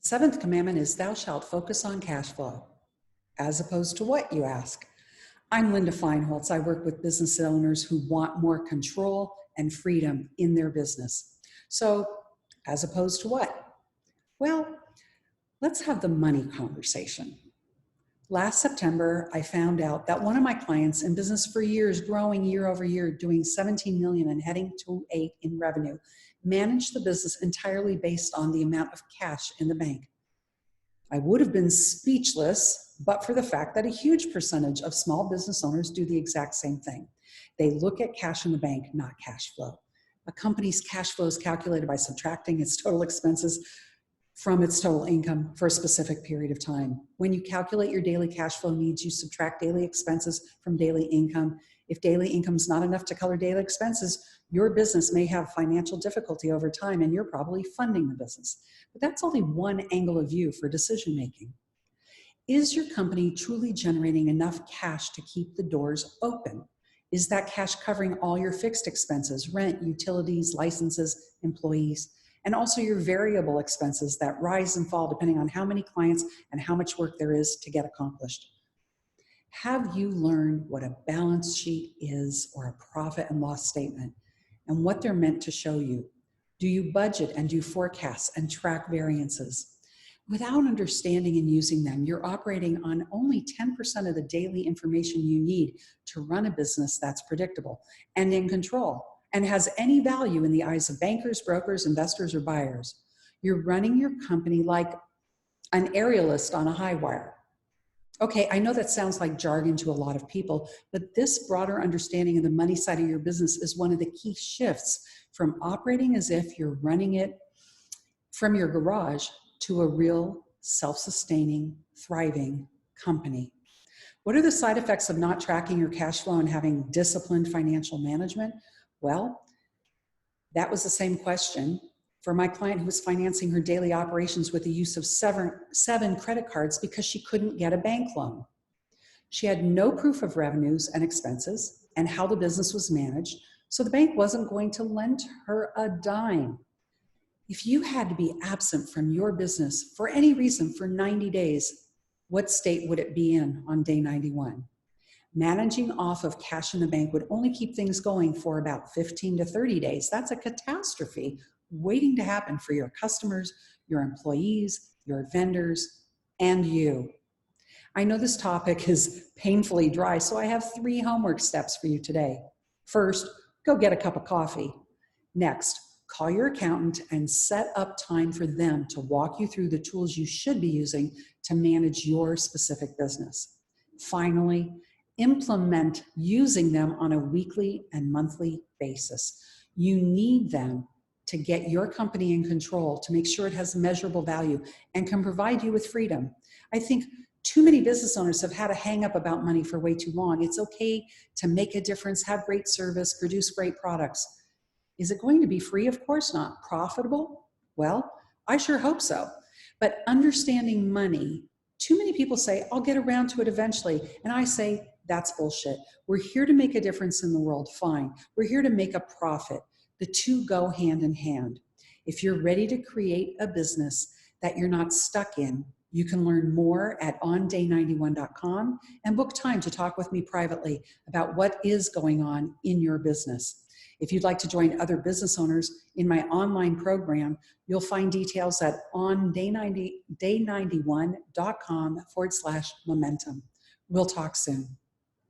The seventh commandment is thou shalt focus on cash flow. As opposed to what, you ask? I'm Linda Feinholz. I work with business owners who want more control and freedom in their business. So, as opposed to what? Well, let's have the money conversation. Last September, I found out that one of my clients in business for years, growing year over year, doing 17 million and heading to 8 in revenue, managed the business entirely based on the amount of cash in the bank. I would have been speechless, but for the fact that a huge percentage of small business owners do the exact same thing. They look at cash in the bank, not cash flow. A company's cash flow is calculated by subtracting its total expenses from its total income for a specific period of time. When you calculate your daily cash flow needs, you subtract daily expenses from daily income. If daily income is not enough to cover daily expenses, your business may have financial difficulty over time and you're probably funding the business. But that's only one angle of view for decision making. Is your company truly generating enough cash to keep the doors open? Is that cash covering all your fixed expenses, rent, utilities, licenses, employees, and also your variable expenses that rise and fall depending on how many clients and how much work there is to get accomplished? Have you learned what a balance sheet is or a profit and loss statement and what they're meant to show you? Do you budget and do forecasts and track variances? Without understanding and using them, you're operating on only 10% of the daily information you need to run a business that's predictable and in control and has any value in the eyes of bankers, brokers, investors, or buyers. You're running your company like an aerialist on a high wire. Okay, I know that sounds like jargon to a lot of people, but this broader understanding of the money side of your business is one of the key shifts from operating as if you're running it from your garage to a real self-sustaining, thriving company. What are the side effects of not tracking your cash flow and having disciplined financial management? Well, that was the same question for my client who was financing her daily operations with the use of seven credit cards because she couldn't get a bank loan. She had no proof of revenues and expenses and how the business was managed, so the bank wasn't going to lend her a dime. If you had to be absent from your business for any reason for 90 days, what state would it be in on day 91? Managing off of cash in the bank would only keep things going for about 15 to 30 days. That's a catastrophe waiting to happen for your customers, your employees, your vendors, and you. I know this topic is painfully dry, so I have 3 homework steps for you today. First, go get a cup of coffee. Next, call your accountant and set up time for them to walk you through the tools you should be using to manage your specific business. Finally, implement using them on a weekly and monthly basis. You need them to get your company in control, to make sure it has measurable value and can provide you with freedom. I think too many business owners have had a hang up about money for way too long. It's okay to make a difference, have great service, produce great products. Is it going to be free? Of course not. Profitable? Well, I sure hope so. But understanding money, too many people say, I'll get around to it eventually. And I say, that's bullshit. We're here to make a difference in the world, fine. We're here to make a profit. The two go hand in hand. If you're ready to create a business that you're not stuck in, you can learn more at onday91.com and book time to talk with me privately about what is going on in your business. If you'd like to join other business owners in my online program, you'll find details at onday91.com/momentum. We'll talk soon.